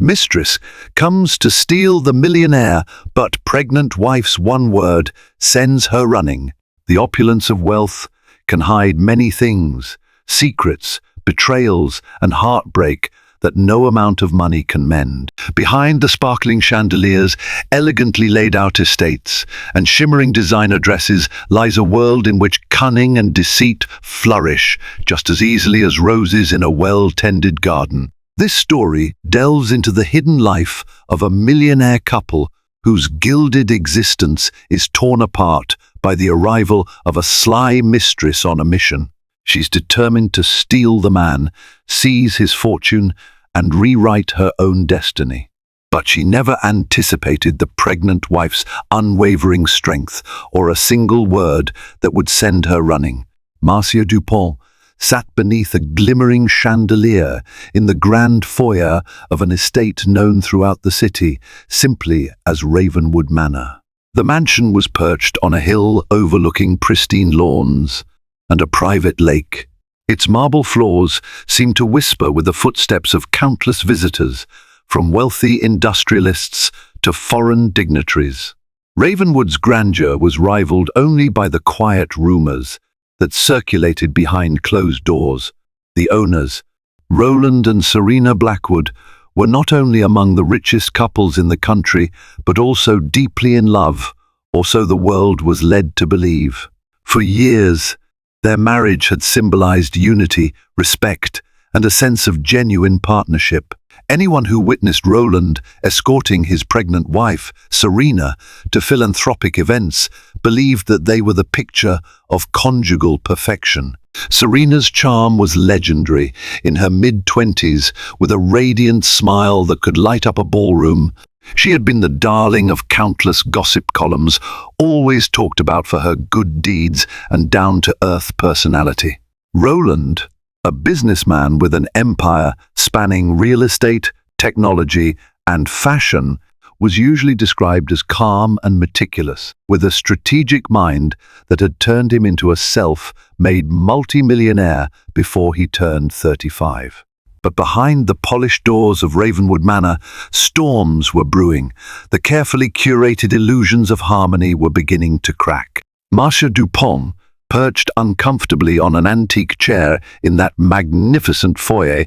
Mistress comes to steal the millionaire, but pregnant wife's one word sends her running. The opulence of wealth can hide many things, secrets, betrayals, and heartbreak that no amount of money can mend. Behind the sparkling chandeliers, elegantly laid out estates, and shimmering designer dresses lies a world in which cunning and deceit flourish just as easily as roses in a well-tended garden. This story delves into the hidden life of a millionaire couple whose gilded existence is torn apart by the arrival of a sly mistress on a mission. She's determined to steal the man, seize his fortune, and rewrite her own destiny. But she never anticipated the pregnant wife's unwavering strength or a single word that would send her running. Marcia Dupont sat beneath a glimmering chandelier in the grand foyer of an estate known throughout the city simply as Ravenwood Manor. The mansion was perched on a hill overlooking pristine lawns and a private lake. Its marble floors seemed to whisper with the footsteps of countless visitors, from wealthy industrialists to foreign dignitaries. Ravenwood's grandeur was rivaled only by the quiet rumors that circulated behind closed doors. The owners, Roland and Serena Blackwood, were not only among the richest couples in the country, but also deeply in love, or so the world was led to believe. For years, their marriage had symbolized unity, respect, and a sense of genuine partnership. Anyone who witnessed Roland escorting his pregnant wife, Serena, to philanthropic events believed that they were the picture of conjugal perfection. Serena's charm was legendary. In her mid-20s, with a radiant smile that could light up a ballroom, she had been the darling of countless gossip columns, always talked about for her good deeds and down-to-earth personality. Roland, a businessman with an empire spanning real estate, technology, and fashion, was usually described as calm and meticulous, with a strategic mind that had turned him into a self-made multi-millionaire before he turned 35. But behind the polished doors of Ravenwood Manor, storms were brewing. The carefully curated illusions of harmony were beginning to crack. Marcia Dupont, perched uncomfortably on an antique chair in that magnificent foyer,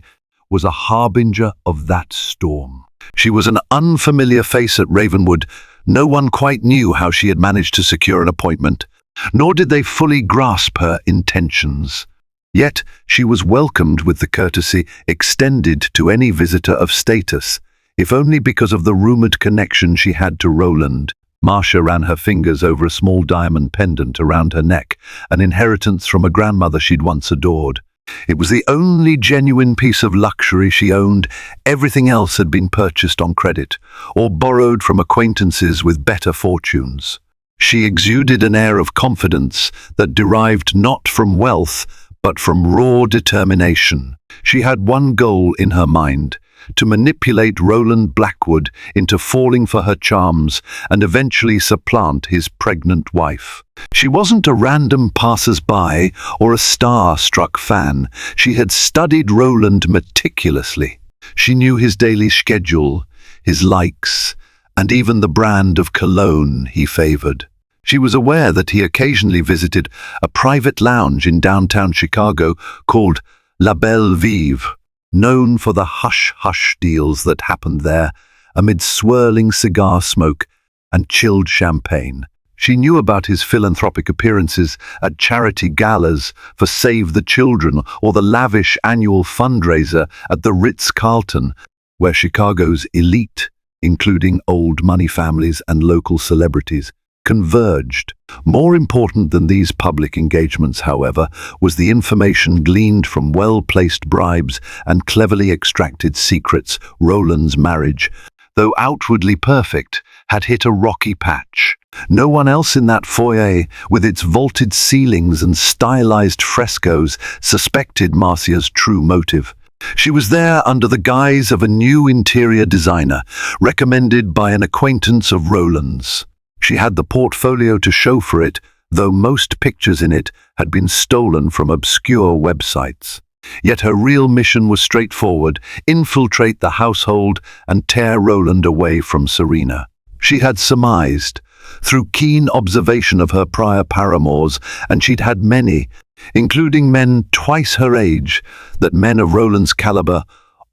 was a harbinger of that storm. She was an unfamiliar face at Ravenwood. No one quite knew how she had managed to secure an appointment, nor did they fully grasp her intentions. Yet she was welcomed with the courtesy extended to any visitor of status, if only because of the rumored connection she had to Roland. Marcia ran her fingers over a small diamond pendant around her neck, an inheritance from a grandmother she'd once adored. It was the only genuine piece of luxury she owned. Everything else had been purchased on credit, or borrowed from acquaintances with better fortunes. She exuded an air of confidence that derived not from wealth, but from raw determination. She had one goal in her mind: to manipulate Roland Blackwood into falling for her charms and eventually supplant his pregnant wife. She wasn't a random passers-by or a star-struck fan. She had studied Roland meticulously. She knew his daily schedule, his likes, and even the brand of cologne he favored. She was aware that he occasionally visited a private lounge in downtown Chicago called La Belle Vive, known for the hush-hush deals that happened there amid swirling cigar smoke and chilled champagne. She knew about his philanthropic appearances at charity galas for Save the Children or the lavish annual fundraiser at the Ritz-Carlton, where Chicago's elite, including old money families and local celebrities, converged. More important than these public engagements, however, was the information gleaned from well-placed bribes and cleverly extracted secrets. Roland's marriage, though outwardly perfect, had hit a rocky patch. No one else in that foyer, with its vaulted ceilings and stylized frescoes, suspected Marcia's true motive. She was there under the guise of a new interior designer, recommended by an acquaintance of Roland's. She had the portfolio to show for it, though most pictures in it had been stolen from obscure websites. Yet her real mission was straightforward: infiltrate the household and tear Roland away from Serena. She had surmised, through keen observation of her prior paramours, and she'd had many, including men twice her age, that men of Roland's caliber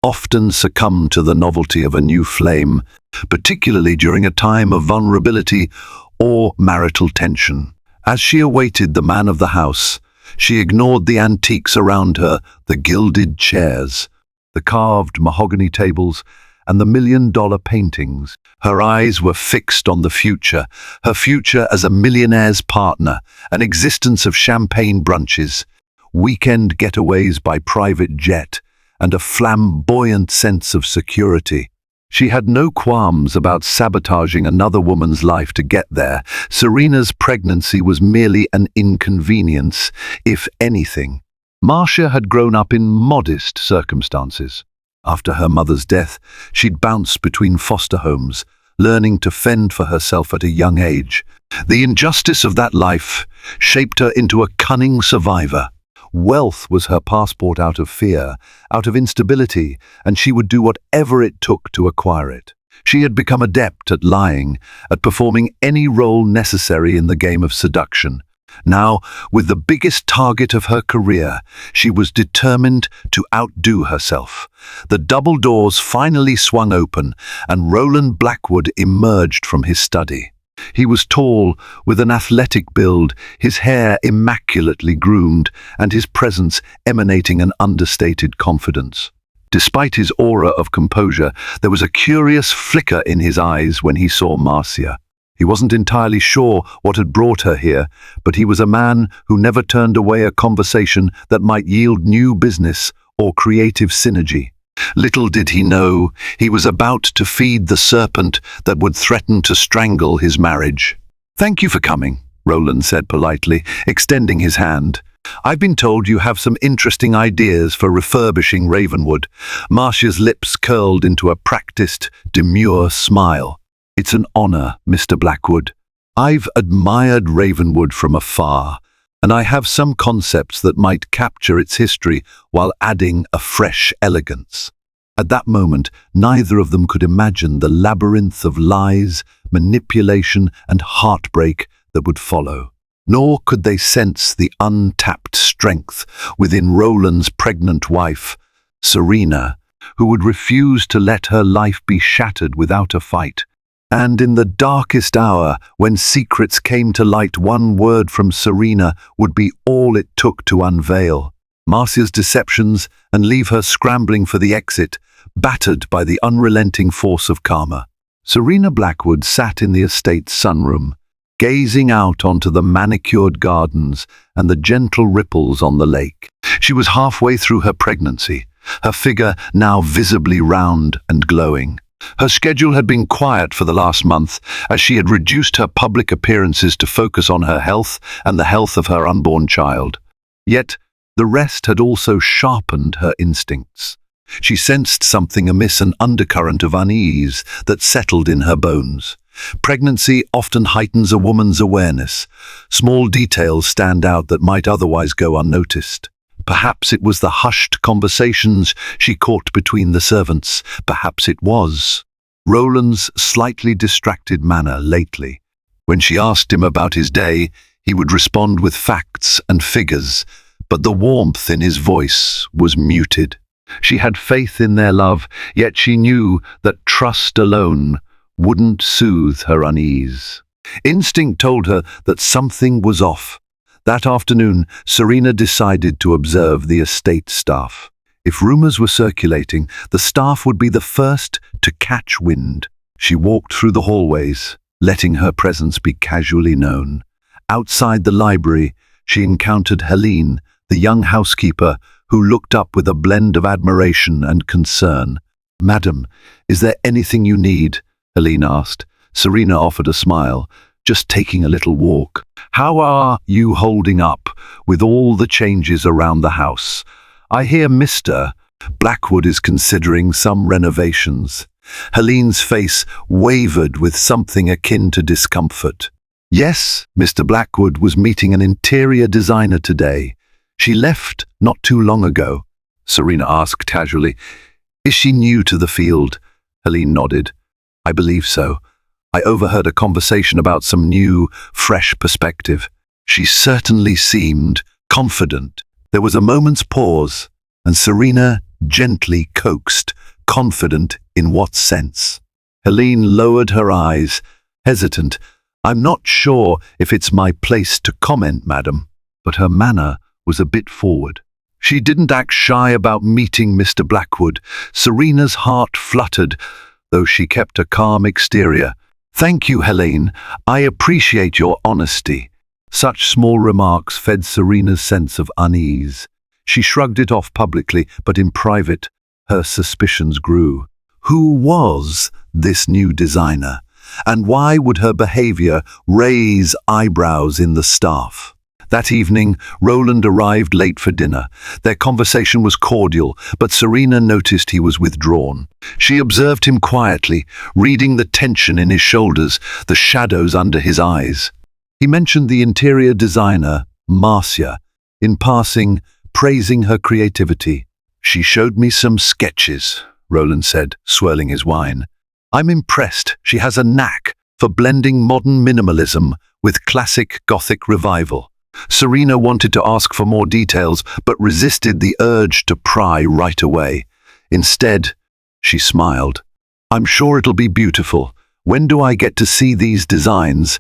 often succumb to the novelty of a new flame, particularly during a time of vulnerability or marital tension. As she awaited the man of the house, she ignored the antiques around her, the gilded chairs, the carved mahogany tables, and the million-dollar paintings. Her eyes were fixed on the future, her future as a millionaire's partner, an existence of champagne brunches, weekend getaways by private jet, and a flamboyant sense of security. She had no qualms about sabotaging another woman's life to get there. Serena's pregnancy was merely an inconvenience, if anything. Marcia had grown up in modest circumstances. After her mother's death, she'd bounced between foster homes, learning to fend for herself at a young age. The injustice of that life shaped her into a cunning survivor. Wealth was her passport out of fear, out of instability, and she would do whatever it took to acquire it. She had become adept at lying, at performing any role necessary in the game of seduction. Now, with the biggest target of her career, she was determined to outdo herself. The double doors finally swung open, and Roland Blackwood emerged from his study. He was tall, with an athletic build, his hair immaculately groomed, and his presence emanating an understated confidence. Despite his aura of composure, there was a curious flicker in his eyes when he saw Marcia. He wasn't entirely sure what had brought her here, but he was a man who never turned away a conversation that might yield new business or creative synergy. Little did he know, he was about to feed the serpent that would threaten to strangle his marriage. "Thank you for coming," Roland said politely, extending his hand. "I've been told you have some interesting ideas for refurbishing Ravenwood." Marcia's lips curled into a practiced, demure smile. "It's an honor, Mr. Blackwood. I've admired Ravenwood from afar, and I have some concepts that might capture its history while adding a fresh elegance." At that moment, neither of them could imagine the labyrinth of lies, manipulation, and heartbreak that would follow. Nor could they sense the untapped strength within Roland's pregnant wife, Serena, who would refuse to let her life be shattered without a fight. And in the darkest hour, when secrets came to light, one word from Serena would be all it took to unveil Marcia's deceptions and leave her scrambling for the exit, battered by the unrelenting force of karma. Serena Blackwood sat in the estate's sunroom, gazing out onto the manicured gardens and the gentle ripples on the lake. She was halfway through her pregnancy, her figure now visibly round and glowing. Her schedule had been quiet for the last month, as she had reduced her public appearances to focus on her health and the health of her unborn child. Yet, the rest had also sharpened her instincts. She sensed something amiss, an undercurrent of unease that settled in her bones. Pregnancy often heightens a woman's awareness. Small details stand out that might otherwise go unnoticed. Perhaps it was the hushed conversations she caught between the servants. Perhaps it was Roland's slightly distracted manner lately. When she asked him about his day, he would respond with facts and figures, but the warmth in his voice was muted. She had faith in their love, yet she knew that trust alone wouldn't soothe her unease. Instinct told her that something was off. That afternoon, Serena decided to observe the estate staff. If rumors were circulating, the staff would be the first to catch wind. She walked through the hallways, letting her presence be casually known. Outside the library, she encountered Helene, the young housekeeper, who looked up with a blend of admiration and concern. "Madam, is there anything you need?" Helene asked. Serena offered a smile. "Just taking a little walk." "How are you holding up with all the changes around the house? I hear Mr. Blackwood is considering some renovations." Helene's face wavered with something akin to discomfort. "Yes, Mr. Blackwood was meeting an interior designer today. She left not too long ago." Serena asked casually. Is she new to the field? Helene nodded. I believe so. I overheard a conversation about some new, fresh perspective. She certainly seemed confident. There was a moment's pause, and Serena gently coaxed, confident in what sense? Helene lowered her eyes, hesitant. I'm not sure if it's my place to comment, madam, but her manner was a bit forward. She didn't act shy about meeting Mr. Blackwood. Serena's heart fluttered, though she kept a calm exterior. Thank you, Helene. I appreciate your honesty. Such small remarks fed Serena's sense of unease. She shrugged it off publicly, but in private, her suspicions grew. Who was this new designer? And why would her behavior raise eyebrows in the staff? That evening, Roland arrived late for dinner. Their conversation was cordial, but Serena noticed he was withdrawn. She observed him quietly, reading the tension in his shoulders, the shadows under his eyes. He mentioned the interior designer, Marcia, in passing, praising her creativity. She showed me some sketches, Roland said, swirling his wine. I'm impressed. She has a knack for blending modern minimalism with classic Gothic revival. Serena wanted to ask for more details, but resisted the urge to pry right away. Instead, she smiled. I'm sure it'll be beautiful. When do I get to see these designs?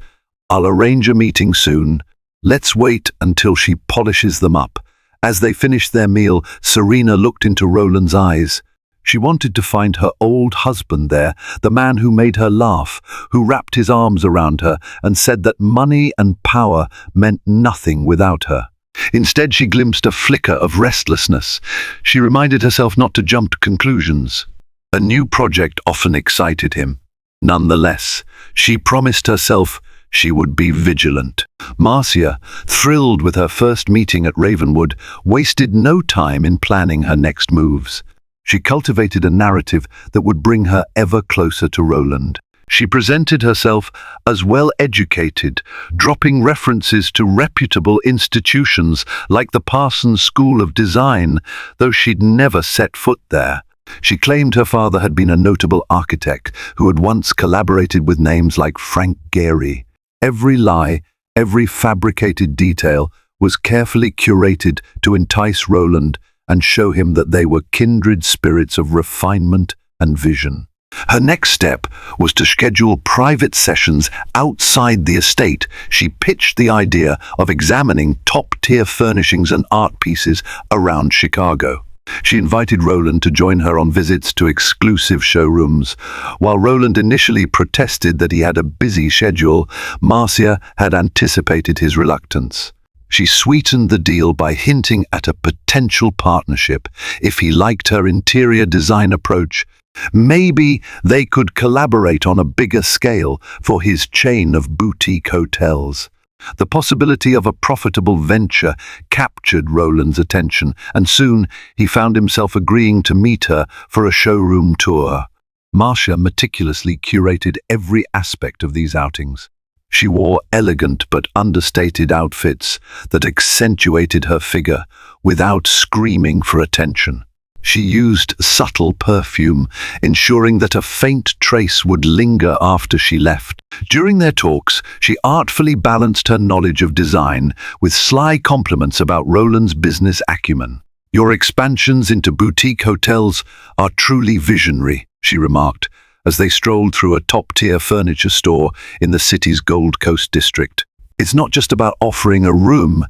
I'll arrange a meeting soon. Let's wait until she polishes them up. As they finished their meal, Serena looked into Roland's eyes. She wanted to find her old husband there, the man who made her laugh, who wrapped his arms around her and said that money and power meant nothing without her. Instead, she glimpsed a flicker of restlessness. She reminded herself not to jump to conclusions. A new project often excited him. Nonetheless, she promised herself she would be vigilant. Marcia, thrilled with her first meeting at Ravenwood, wasted no time in planning her next moves. She cultivated a narrative that would bring her ever closer to Roland. She presented herself as well-educated, dropping references to reputable institutions like the Parsons School of Design, though she'd never set foot there. She claimed her father had been a notable architect who had once collaborated with names like Frank Gehry. Every lie, every fabricated detail was carefully curated to entice Roland and show him that they were kindred spirits of refinement and vision. Her next step was to schedule private sessions outside the estate. She pitched the idea of examining top-tier furnishings and art pieces around Chicago. She invited Roland to join her on visits to exclusive showrooms. While Roland initially protested that he had a busy schedule, Marcia had anticipated his reluctance. She sweetened the deal by hinting at a potential partnership. If he liked her interior design approach, maybe they could collaborate on a bigger scale for his chain of boutique hotels. The possibility of a profitable venture captured Roland's attention, and soon he found himself agreeing to meet her for a showroom tour. Marcia meticulously curated every aspect of these outings. She wore elegant but understated outfits that accentuated her figure without screaming for attention. She used subtle perfume, ensuring that a faint trace would linger after she left. During their talks, she artfully balanced her knowledge of design with sly compliments about Roland's business acumen. Your expansions into boutique hotels are truly visionary, she remarked, as they strolled through a top-tier furniture store in the city's Gold Coast district. It's not just about offering a room,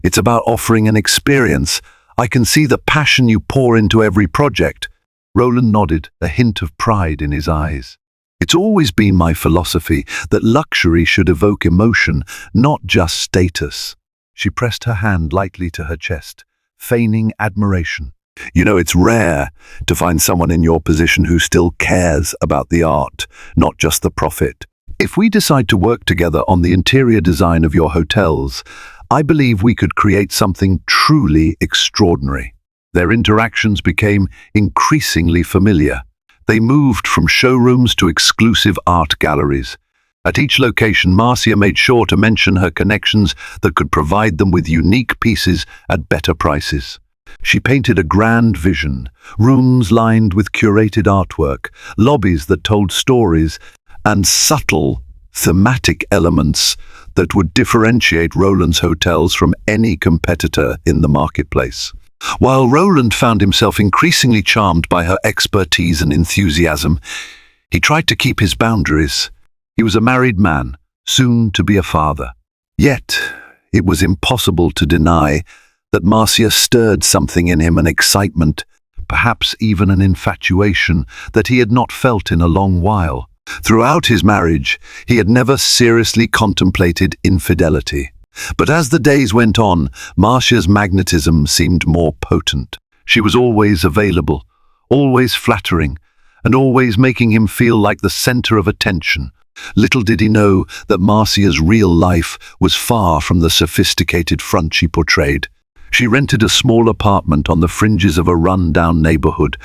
it's about offering an experience. I can see the passion you pour into every project. Roland nodded, a hint of pride in his eyes. It's always been my philosophy that luxury should evoke emotion, not just status. She pressed her hand lightly to her chest, feigning admiration. You know, it's rare to find someone in your position who still cares about the art, not just the profit. If we decide to work together on the interior design of your hotels, I believe we could create something truly extraordinary. Their interactions became increasingly familiar. They moved from showrooms to exclusive art galleries. At each location, Marcia made sure to mention her connections that could provide them with unique pieces at better prices. She painted a grand vision, rooms lined with curated artwork, lobbies that told stories, and subtle, thematic elements that would differentiate Roland's hotels from any competitor in the marketplace. While Roland found himself increasingly charmed by her expertise and enthusiasm, he tried to keep his boundaries. He was a married man, soon to be a father. Yet, it was impossible to deny that Marcia stirred something in him, an excitement, perhaps even an infatuation that he had not felt in a long while. Throughout his marriage, he had never seriously contemplated infidelity. But as the days went on, Marcia's magnetism seemed more potent. She was always available, always flattering, and always making him feel like the center of attention. Little did he know that Marcia's real life was far from the sophisticated front she portrayed. She rented a small apartment on the fringes of a run-down neighborhood,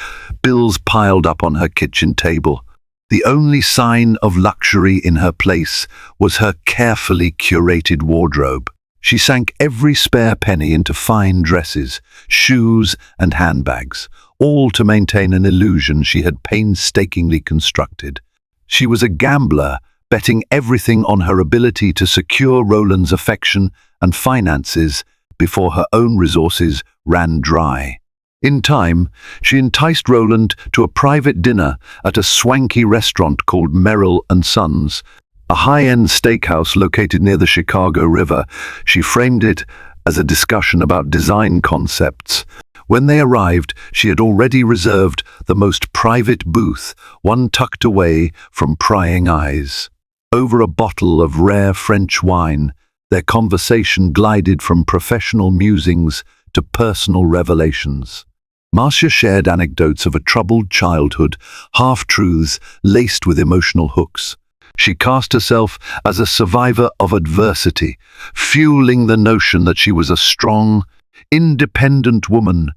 bills piled up on her kitchen table. The only sign of luxury in her place was her carefully curated wardrobe. She sank every spare penny into fine dresses, shoes, and handbags, all to maintain an illusion she had painstakingly constructed. She was a gambler, betting everything on her ability to secure Roland's affection and finances before her own resources ran dry. In time, she enticed Roland to a private dinner at a swanky restaurant called Merrill & Sons, a high-end steakhouse located near the Chicago River. She framed it as a discussion about design concepts. When they arrived, she had already reserved the most private booth, one tucked away from prying eyes. Over a bottle of rare French wine, their conversation glided from professional musings to personal revelations. Marcia shared anecdotes of a troubled childhood, half-truths laced with emotional hooks. She cast herself as a survivor of adversity, fueling the notion that she was a strong, independent woman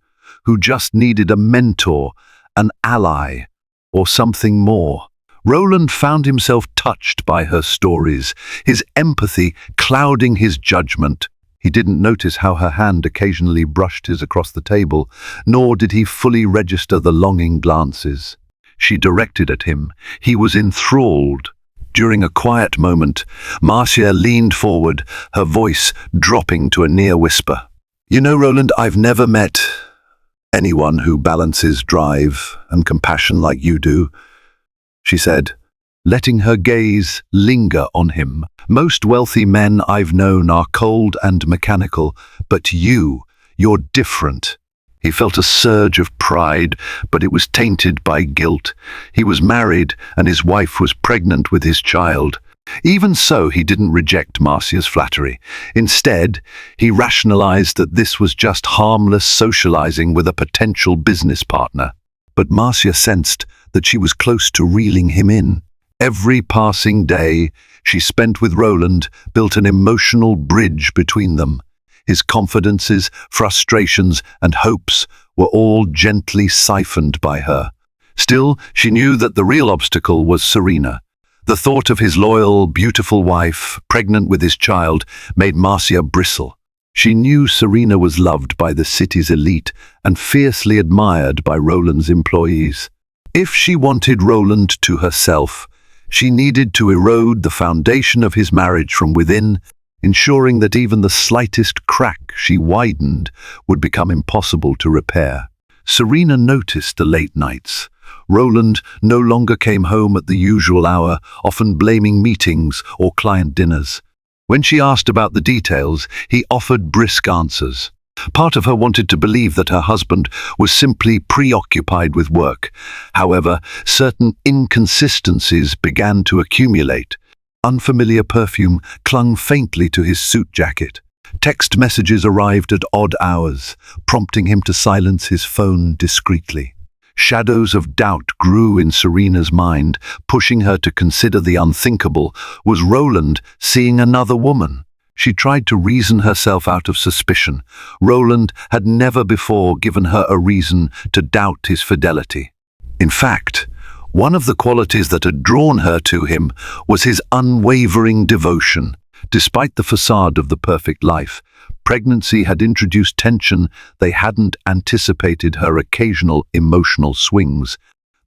who just needed a mentor, an ally, or something more. Roland found himself touched by her stories, his empathy clouding his judgment. He didn't notice how her hand occasionally brushed his across the table, nor did he fully register the longing glances she directed at him. He was enthralled. During a quiet moment, Marcia leaned forward, her voice dropping to a near whisper. "You know, Roland, I've never met anyone who balances drive and compassion like you do," she said, letting her gaze linger on him. "Most wealthy men I've known are cold and mechanical, but you're different." He felt a surge of pride, but it was tainted by guilt. He was married, and his wife was pregnant with his child. Even so, he didn't reject Marcia's flattery. Instead, he rationalized that this was just harmless socializing with a potential business partner. But Marcia sensed that she was close to reeling him in. Every passing day she spent with Roland built an emotional bridge between them. His confidences, frustrations, and hopes were all gently siphoned by her. Still, she knew that the real obstacle was Serena. The thought of his loyal, beautiful wife, pregnant with his child, made Marcia bristle. She knew Serena was loved by the city's elite and fiercely admired by Roland's employees. If she wanted Roland to herself, she needed to erode the foundation of his marriage from within, ensuring that even the slightest crack she widened would become impossible to repair. Serena noticed the late nights. Roland no longer came home at the usual hour, often blaming meetings or client dinners. When she asked about the details, he offered brisk answers. Part of her wanted to believe that her husband was simply preoccupied with work. However, certain inconsistencies began to accumulate. Unfamiliar perfume clung faintly to his suit jacket. Text messages arrived at odd hours, prompting him to silence his phone discreetly. Shadows of doubt grew in Serena's mind, pushing her to consider the unthinkable. Was Roland seeing another woman? She tried to reason herself out of suspicion. Roland had never before given her a reason to doubt his fidelity. In fact, one of the qualities that had drawn her to him was his unwavering devotion. Despite the facade of the perfect life, Pregnancy had introduced tension they hadn't anticipated, her occasional emotional swings,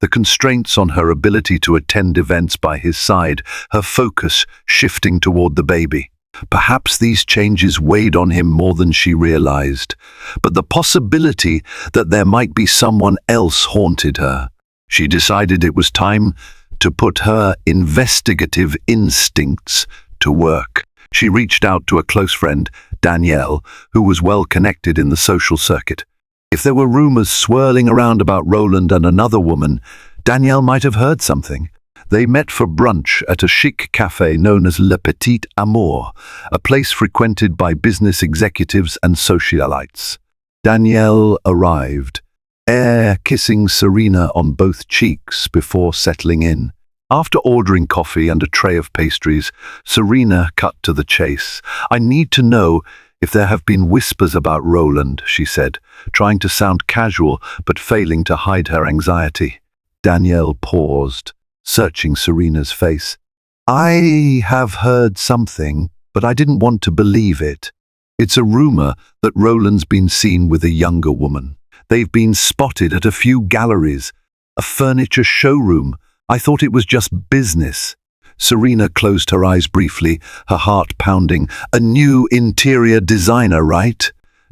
the constraints on her ability to attend events by his side, her focus shifting toward the baby. Perhaps these changes weighed on him more than she realized, but the possibility that there might be someone else haunted her. She decided it was time to put her investigative instincts to work. She reached out to a close friend, Danielle, who was well connected in the social circuit. If there were rumors swirling around about Roland and another woman, Danielle might have heard something. They met for brunch at a chic cafe known as Le Petit Amour, a place frequented by business executives and socialites. Danielle arrived, air kissing Serena on both cheeks before settling in. After ordering coffee and a tray of pastries, Serena cut to the chase. "I need to know if there have been whispers about Roland," she said, trying to sound casual but failing to hide her anxiety. Danielle paused, searching Serena's face. "I have heard something, but I didn't want to believe it. It's a rumor that Roland's been seen with a younger woman. They've been spotted at a few galleries, a furniture showroom. I thought it was just business." Serena closed her eyes briefly, her heart pounding. "A new interior designer, right?"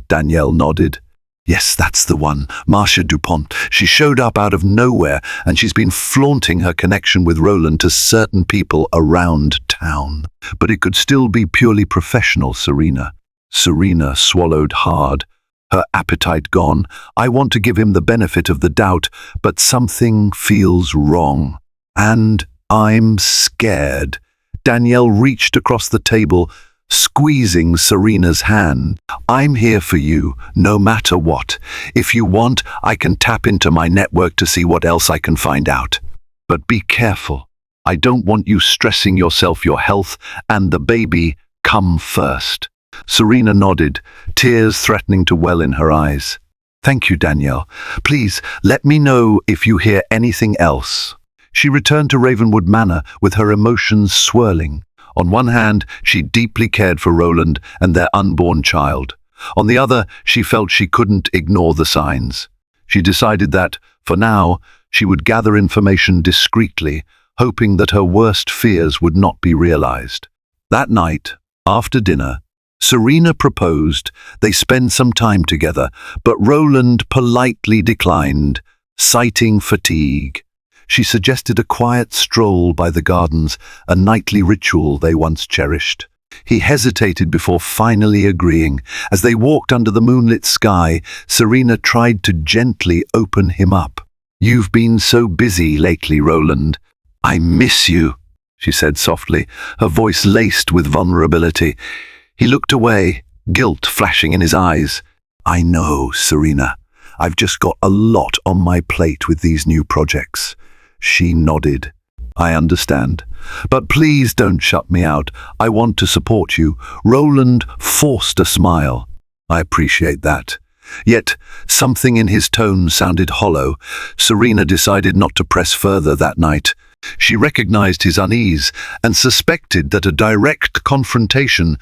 Danielle nodded. "Yes, that's the one, Marcia Dupont. She showed up out of nowhere, and she's been flaunting her connection with Roland to certain people around town. But it could still be purely professional, Serena." Serena swallowed hard, her appetite gone. "I want to give him the benefit of the doubt, but something feels wrong. And I'm scared." Danielle reached across the table, squeezing Serena's hand. "I'm here for you, no matter what. If you want, I can tap into my network to see what else I can find out. But be careful. I don't want you stressing yourself. Your health and the baby come first." Serena nodded, tears threatening to well in her eyes. "Thank you, Danielle. Please, let me know if you hear anything else." She returned to Ravenwood Manor with her emotions swirling. On one hand, she deeply cared for Roland and their unborn child. On the other, she felt she couldn't ignore the signs. She decided that, for now, she would gather information discreetly, hoping that her worst fears would not be realized. That night, after dinner, Serena proposed they spend some time together, but Roland politely declined, citing fatigue. She suggested a quiet stroll by the gardens, a nightly ritual they once cherished. He hesitated before finally agreeing. As they walked under the moonlit sky, Serena tried to gently open him up. "You've been so busy lately, Roland. I miss you," she said softly, her voice laced with vulnerability. He looked away, guilt flashing in his eyes. "I know, Serena. I've just got a lot on my plate with these new projects." She nodded. "I understand. But please don't shut me out. I want to support you." Roland forced a smile. "I appreciate that." Yet something in his tone sounded hollow. Serena decided not to press further that night. She recognized his unease and suspected that a direct confrontation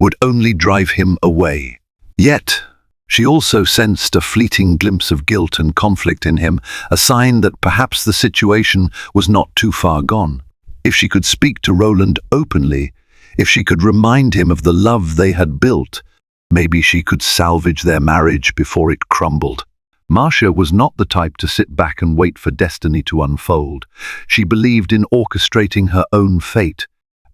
would only drive him away. Yet she also sensed a fleeting glimpse of guilt and conflict in him, a sign that perhaps the situation was not too far gone. If she could speak to Roland openly, if she could remind him of the love they had built, maybe she could salvage their marriage before it crumbled. Marcia was not the type to sit back and wait for destiny to unfold. She believed in orchestrating her own fate.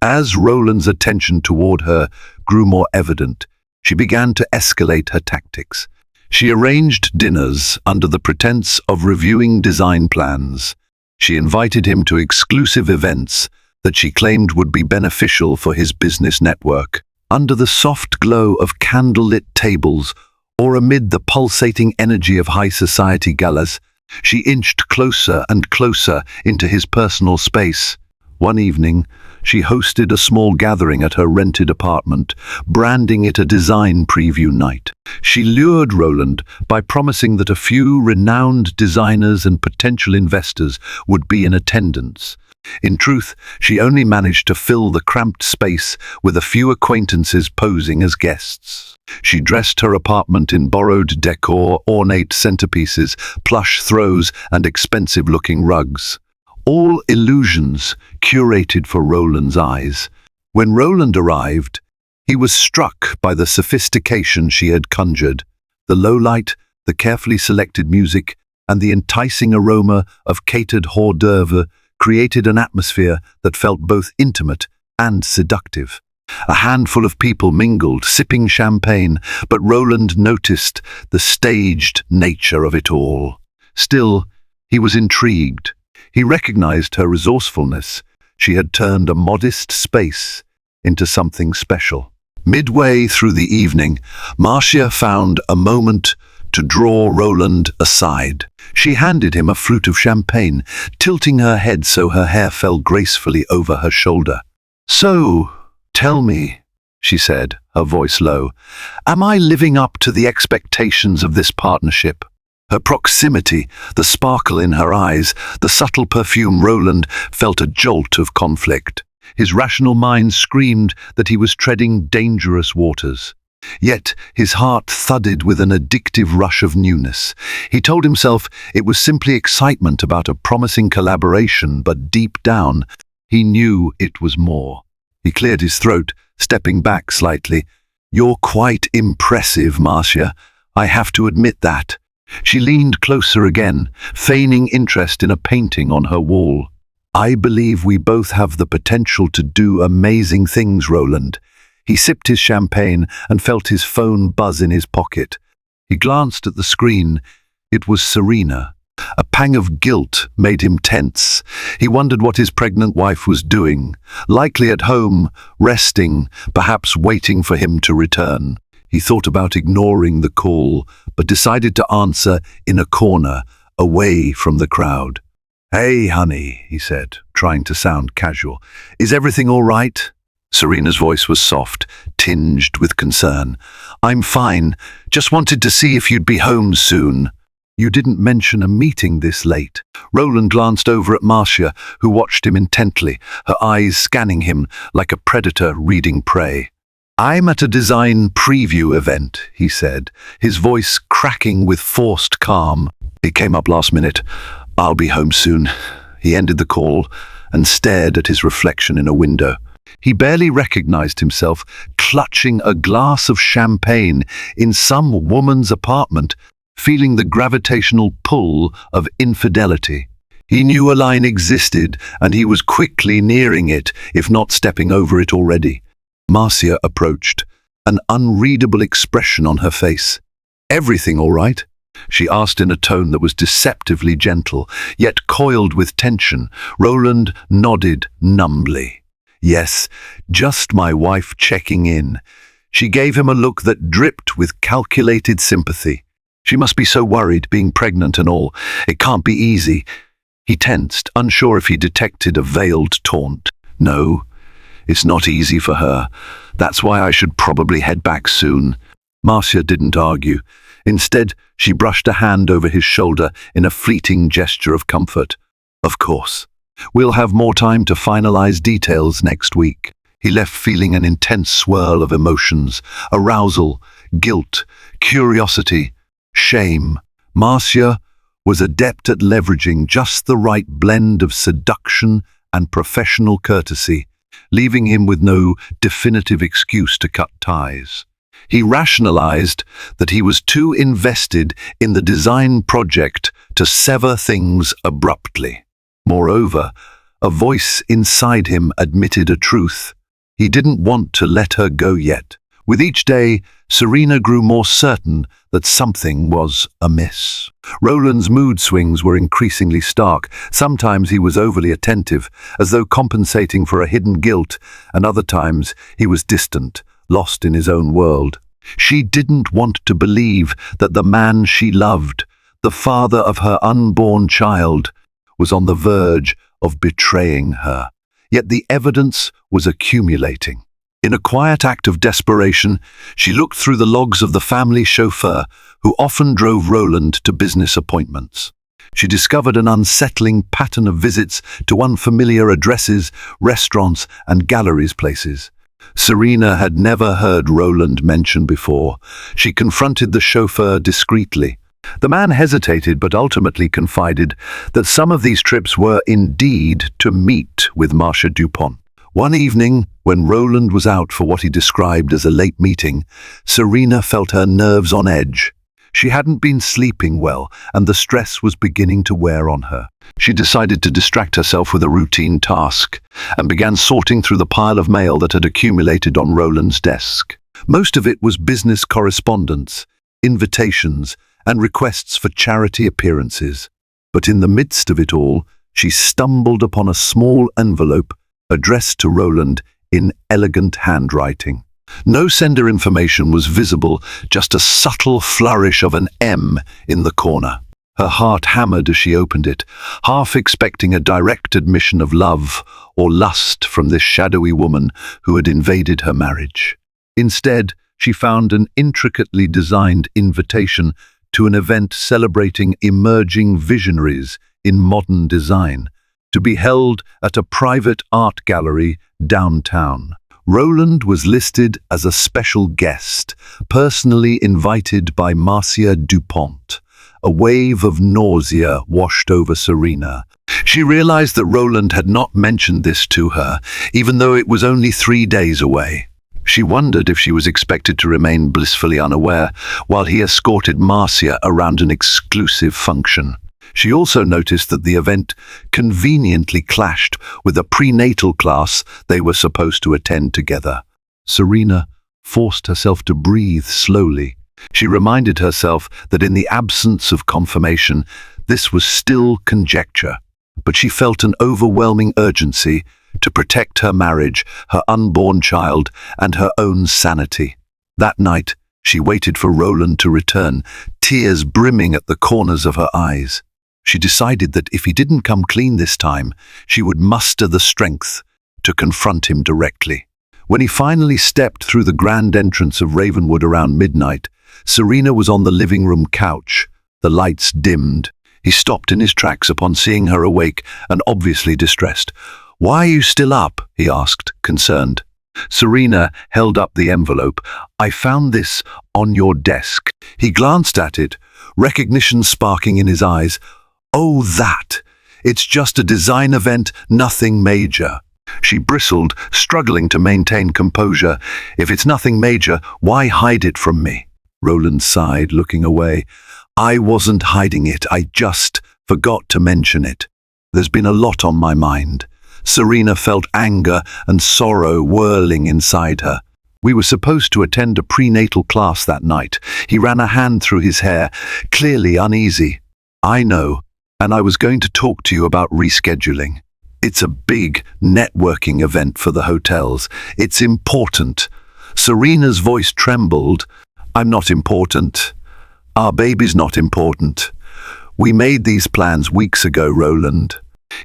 As Roland's attention toward her grew more evident, she began to escalate her tactics. She arranged dinners under the pretense of reviewing design plans. She invited him to exclusive events that she claimed would be beneficial for his business network. Under the soft glow of candlelit tables or amid the pulsating energy of high society galas, she inched closer and closer into his personal space. One evening, she hosted a small gathering at her rented apartment, branding it a design preview night. She lured Roland by promising that a few renowned designers and potential investors would be in attendance. In truth, she only managed to fill the cramped space with a few acquaintances posing as guests. She dressed her apartment in borrowed decor, ornate centerpieces, plush throws, and expensive-looking rugs. All illusions curated for Roland's eyes. When Roland arrived, he was struck by the sophistication she had conjured. The low light, the carefully selected music, and the enticing aroma of catered hors d'oeuvre created an atmosphere that felt both intimate and seductive. A handful of people mingled, sipping champagne, but Roland noticed the staged nature of it all. Still, he was intrigued. He recognized her resourcefulness. She had turned a modest space into something special. Midway through the evening, Marcia found a moment to draw Roland aside. She handed him a flute of champagne, tilting her head so her hair fell gracefully over her shoulder. "So, tell me," she said, her voice low, "am I living up to the expectations of this partnership?" Her proximity, the sparkle in her eyes, the subtle perfume. Roland felt a jolt of conflict. His rational mind screamed that he was treading dangerous waters. Yet his heart thudded with an addictive rush of newness. He told himself it was simply excitement about a promising collaboration, but deep down, he knew it was more. He cleared his throat, stepping back slightly. "You're quite impressive, Marcia. I have to admit that." She leaned closer again, feigning interest in a painting on her wall. "I believe we both have the potential to do amazing things, Roland." He sipped his champagne and felt his phone buzz in his pocket. He glanced at the screen. It was Serena. A pang of guilt made him tense. He wondered what his pregnant wife was doing, likely at home, resting, perhaps waiting for him to return. He thought about ignoring the call, but decided to answer in a corner, away from the crowd. "Hey, honey," he said, trying to sound casual. "Is everything all right?" Serena's voice was soft, tinged with concern. "I'm fine. Just wanted to see if you'd be home soon." "You didn't mention a meeting this late." Roland glanced over at Marcia, who watched him intently, her eyes scanning him like a predator reading prey. "I'm at a design preview event," he said, his voice cracking with forced calm. "It came up last minute. I'll be home soon." He ended the call and stared at his reflection in a window. He barely recognized himself clutching a glass of champagne in some woman's apartment, feeling the gravitational pull of infidelity. He knew a line existed, and he was quickly nearing it, if not stepping over it already. Marcia approached, an unreadable expression on her face. "Everything all right?" she asked in a tone that was deceptively gentle, yet coiled with tension. Roland nodded numbly. "Yes, just my wife checking in." She gave him a look that dripped with calculated sympathy. She must be so worried, being pregnant and all. It can't be easy. He tensed, unsure if he detected a veiled taunt. "No, it's not easy for her. That's why I should probably head back soon." Marcia didn't argue. Instead, she brushed a hand over his shoulder in a fleeting gesture of comfort. "Of course. We'll have more time to finalize details next week." He left feeling an intense swirl of emotions, arousal, guilt, curiosity, shame. Marcia was adept at leveraging just the right blend of seduction and professional courtesy, leaving him with no definitive excuse to cut ties. He rationalized that he was too invested in the design project to sever things abruptly. Moreover, a voice inside him admitted a truth. He didn't want to let her go yet. With each day, Serena grew more certain that something was amiss. Roland's mood swings were increasingly stark. Sometimes he was overly attentive, as though compensating for a hidden guilt, and other times he was distant, lost in his own world. She didn't want to believe that the man she loved, the father of her unborn child, was on the verge of betraying her. Yet the evidence was accumulating. In a quiet act of desperation, she looked through the logs of the family chauffeur who often drove Roland to business appointments. She discovered an unsettling pattern of visits to unfamiliar addresses, restaurants, and galleries places. Serena had never heard Roland mentioned before. She confronted the chauffeur discreetly. The man hesitated but ultimately confided that some of these trips were indeed to meet with Marcia Dupont. One evening, when Roland was out for what he described as a late meeting, Serena felt her nerves on edge. She hadn't been sleeping well, and the stress was beginning to wear on her. She decided to distract herself with a routine task, and began sorting through the pile of mail that had accumulated on Roland's desk. Most of it was business correspondence, invitations, and requests for charity appearances. But in the midst of it all, she stumbled upon a small envelope addressed to Roland in elegant handwriting. No sender information was visible, just a subtle flourish of an M in the corner. Her heart hammered as she opened it, half expecting a direct admission of love or lust from this shadowy woman who had invaded her marriage. Instead, she found an intricately designed invitation to an event celebrating emerging visionaries in modern design, to be held at a private art gallery downtown. Roland was listed as a special guest, personally invited by Marcia Dupont. A wave of nausea washed over Serena. She realized that Roland had not mentioned this to her, even though it was only 3 days away. She wondered if she was expected to remain blissfully unaware while he escorted Marcia around an exclusive function. She also noticed that the event conveniently clashed with a prenatal class they were supposed to attend together. Serena forced herself to breathe slowly. She reminded herself that in the absence of confirmation, this was still conjecture, but she felt an overwhelming urgency to protect her marriage, her unborn child, and her own sanity. That night, she waited for Roland to return, tears brimming at the corners of her eyes. She decided that if he didn't come clean this time, she would muster the strength to confront him directly. When he finally stepped through the grand entrance of Ravenwood around midnight, Serena was on the living room couch, the lights dimmed. He stopped in his tracks upon seeing her awake and obviously distressed. "Why are you still up?" he asked, concerned. Serena held up the envelope. "I found this on your desk." He glanced at it, recognition sparking in his eyes. "Oh, that! It's just a design event, nothing major." She bristled, struggling to maintain composure. "If it's nothing major, why hide it from me?" Roland sighed, looking away. "I wasn't hiding it, I just forgot to mention it. There's been a lot on my mind." Serena felt anger and sorrow whirling inside her. "We were supposed to attend a prenatal class that night." He ran a hand through his hair, clearly uneasy. "I know, and I was going to talk to you about rescheduling. It's a big networking event for the hotels. It's important." Serena's voice trembled. "I'm not important. Our baby's not important. We made these plans weeks ago, Roland."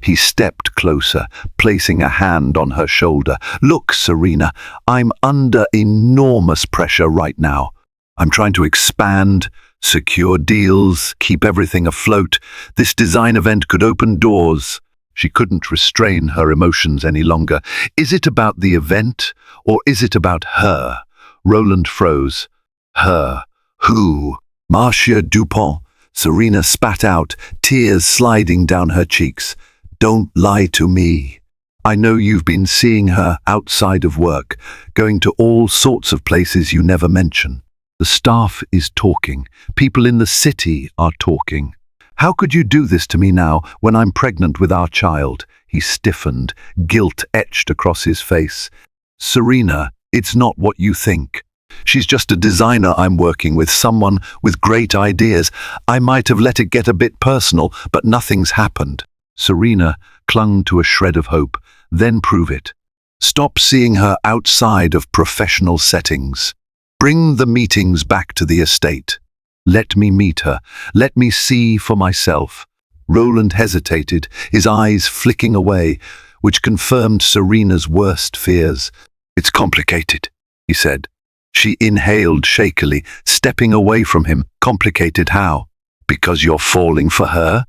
He stepped closer, placing a hand on her shoulder. "Look, Serena, I'm under enormous pressure right now. I'm trying to expand, secure deals, keep everything afloat. This design event could open doors." She couldn't restrain her emotions any longer. "Is it about the event, or is it about her?" Roland froze. "Her? Who?" "Marcia Dupont," Serena spat out, tears sliding down her cheeks. "Don't lie to me. I know you've been seeing her outside of work, going to all sorts of places you never mention. The staff is talking. People in the city are talking. How could you do this to me now when I'm pregnant with our child?" He stiffened, guilt etched across his face. "Serena, it's not what you think. She's just a designer I'm working with, someone with great ideas. I might have let it get a bit personal, but nothing's happened." Serena clung to a shred of hope. "Then prove it. Stop seeing her outside of professional settings. Bring the meetings back to the estate. Let me meet her. Let me see for myself." Roland hesitated, his eyes flicking away, which confirmed Serena's worst fears. "It's complicated," he said. She inhaled shakily, stepping away from him. "Complicated how? Because you're falling for her?"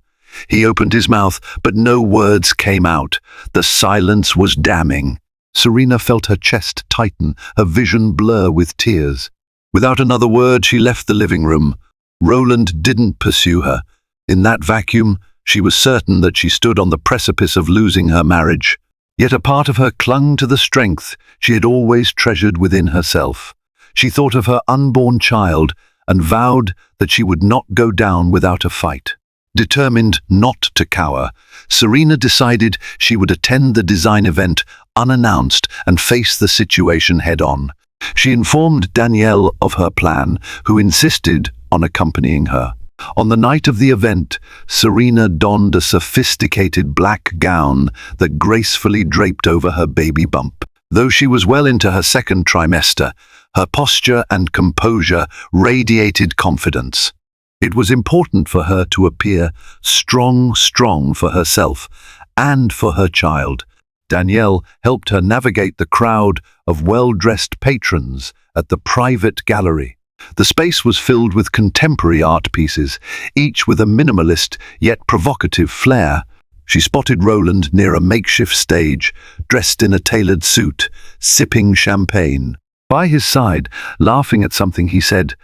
He opened his mouth, but no words came out. The silence was damning. Serena felt her chest tighten, her vision blur with tears. Without another word, she left the living room. Roland didn't pursue her. In that vacuum, she was certain that she stood on the precipice of losing her marriage. Yet a part of her clung to the strength she had always treasured within herself. She thought of her unborn child and vowed that she would not go down without a fight. Determined not to cower, Serena decided she would attend the design event unannounced and face the situation head-on. She informed Danielle of her plan, who insisted on accompanying her. On the night of the event, Serena donned a sophisticated black gown that gracefully draped over her baby bump. Though she was well into her second trimester, her posture and composure radiated confidence. It was important for her to appear strong for herself and for her child. Danielle helped her navigate the crowd of well-dressed patrons at the private gallery. The space was filled with contemporary art pieces, each with a minimalist yet provocative flair. She spotted Roland near a makeshift stage, dressed in a tailored suit, sipping champagne. By his side, laughing at something he said,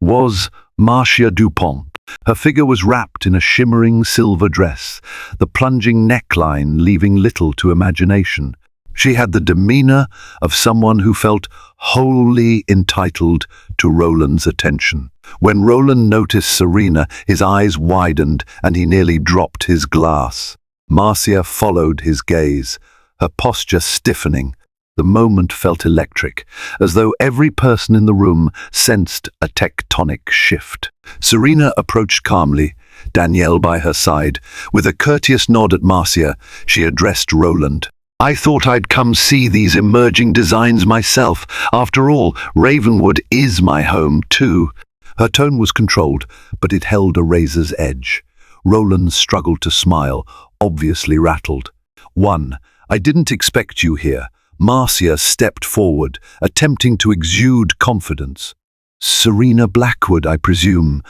was Marcia Dupont. Her figure was wrapped in a shimmering silver dress, the plunging neckline leaving little to imagination. She had the demeanor of someone who felt wholly entitled to Roland's attention. When Roland noticed Serena, his eyes widened and he nearly dropped his glass. Marcia followed his gaze, her posture stiffening. The moment felt electric, as though every person in the room sensed a tectonic shift. Serena approached calmly, Danielle by her side. With a courteous nod at Marcia, she addressed Roland. "I thought I'd come see these emerging designs myself. After all, Ravenwood is my home, too." Her tone was controlled, but it held a razor's edge. Roland struggled to smile, obviously rattled. "I didn't expect you here." Marcia stepped forward, attempting to exude confidence. "Serena Blackwood, I presume.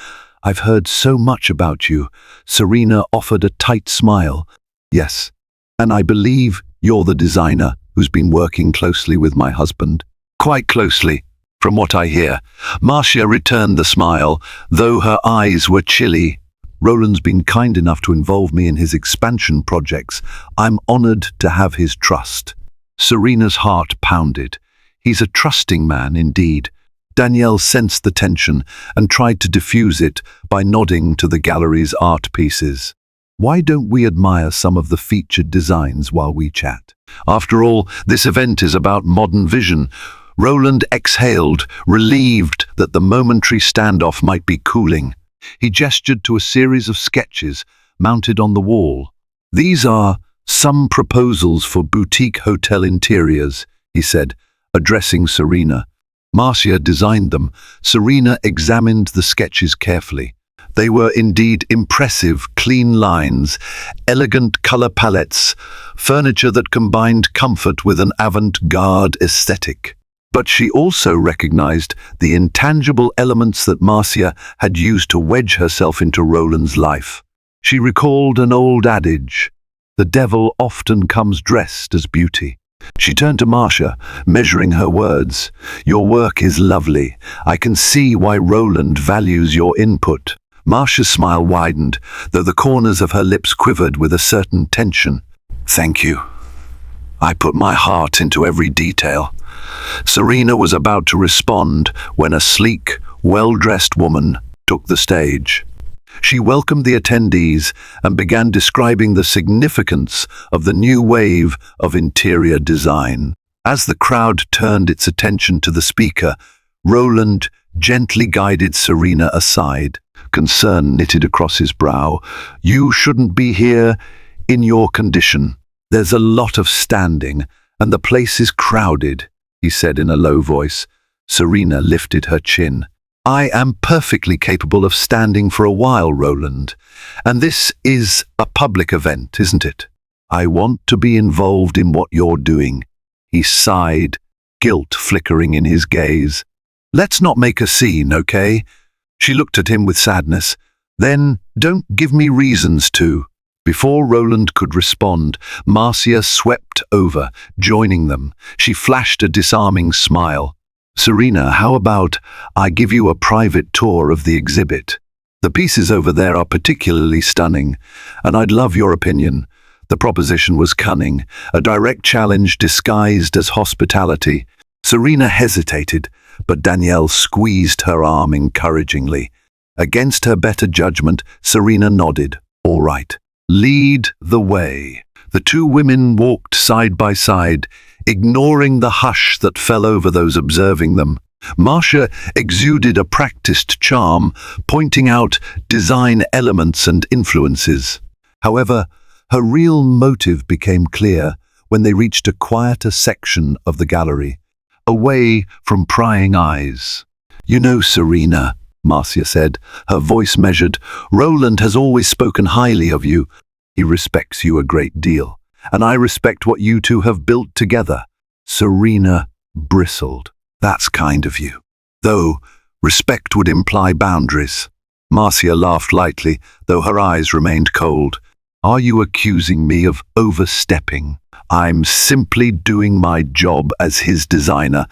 I've heard so much about you." Serena offered a tight smile. "Yes, and I believe you're the designer who's been working closely with my husband." "Quite closely, from what I hear." Marcia returned the smile, though her eyes were chilly. "Roland's been kind enough to involve me in his expansion projects. I'm honored to have his trust." Serena's heart pounded. He's a trusting man indeed. Danielle sensed the tension and tried to diffuse it by nodding to the gallery's art pieces. "Why don't we admire some of the featured designs while we chat? After all, this event is about modern vision." Roland exhaled, relieved that the momentary standoff might be cooling. He gestured to a series of sketches mounted on the wall. "These are some proposals for boutique hotel interiors," he said, addressing Serena. Marcia designed them. Serena examined the sketches carefully. They were indeed impressive, clean lines, elegant color palettes, furniture that combined comfort with an avant-garde aesthetic. But she also recognized the intangible elements that Marcia had used to wedge herself into Roland's life. She recalled an old adage, "The devil often comes dressed as beauty." She turned to Marcia, measuring her words. "Your work is lovely. I can see why Roland values your input." Marcia's smile widened, though the corners of her lips quivered with a certain tension. "Thank you. I put my heart into every detail." Serena was about to respond when a sleek, well-dressed woman took the stage. She welcomed the attendees and began describing the significance of the new wave of interior design. As the crowd turned its attention to the speaker, Roland gently guided Serena aside. Concern knitted across his brow. "You shouldn't be here in your condition. There's a lot of standing, and the place is crowded," he said in a low voice. Serena lifted her chin. "I am perfectly capable of standing for a while, Roland. And this is a public event, isn't it? I want to be involved in what you're doing." He sighed, guilt flickering in his gaze. "Let's not make a scene, okay?" She looked at him with sadness. "Then don't give me reasons to." Before Roland could respond, Marcia swept over, joining them. She flashed a disarming smile. "Serena, how about I give you a private tour of the exhibit? The pieces over there are particularly stunning, and I'd love your opinion." The proposition was cunning, a direct challenge disguised as hospitality. Serena hesitated, but Danielle squeezed her arm encouragingly. Against her better judgment, Serena nodded. "All right. Lead the way." The two women walked side by side, ignoring the hush that fell over those observing them. Marcia exuded a practiced charm, pointing out design elements and influences. However, her real motive became clear when they reached a quieter section of the gallery, away from prying eyes. "You know, Serena," Marcia said, her voice measured, "Roland has always spoken highly of you. He respects you a great deal, and I respect what you two have built together." Serena bristled. "That's kind of you. Though, respect would imply boundaries." Marcia laughed lightly, though her eyes remained cold. "Are you accusing me of overstepping? I'm simply doing my job as his designer,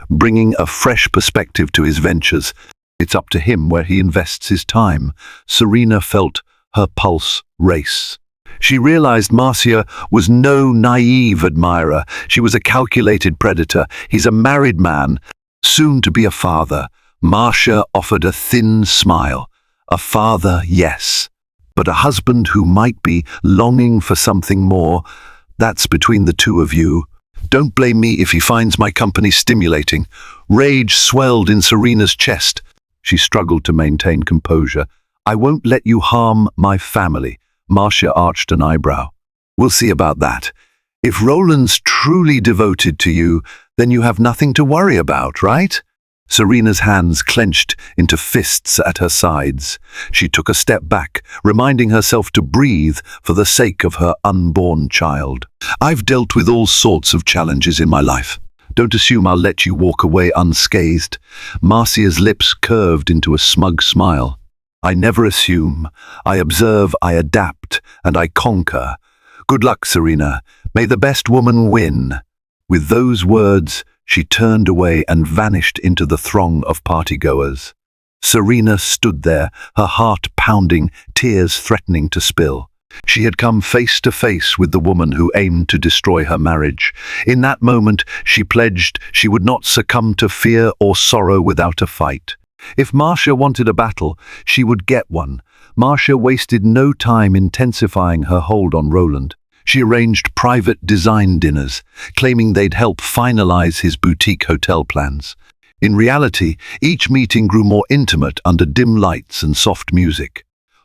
bringing a fresh perspective to his ventures. It's up to him where he invests his time." Serena felt her pulse race. She realized Marcia was no naive admirer. She was a calculated predator. He's a married man, soon to be a father. Marcia offered a thin smile. A father, yes, but a husband who might be longing for something more. That's between the two of you. Don't blame me if he finds my company stimulating. Rage swelled in Serena's chest. She struggled to maintain composure. "I won't let you harm my family." Marcia arched an eyebrow. "We'll see about that. If Roland's truly devoted to you, then you have nothing to worry about, right?" Serena's hands clenched into fists at her sides. She took a step back, reminding herself to breathe for the sake of her unborn child. "I've dealt with all sorts of challenges in my life. Don't assume I'll let you walk away unscathed." Marcia's lips curved into a smug smile. "I never assume. I observe, I adapt, and I conquer. Good luck, Serena. May the best woman win." With those words, she turned away and vanished into the throng of partygoers. Serena stood there, her heart pounding, tears threatening to spill. She had come face to face with the woman who aimed to destroy her marriage. In that moment, she pledged she would not succumb to fear or sorrow without a fight. If Marcia wanted a battle, she would get one. Marcia wasted no time intensifying her hold on Roland. She arranged private design dinners, claiming they'd help finalize his boutique hotel plans. In reality, each meeting grew more intimate under dim lights and soft music.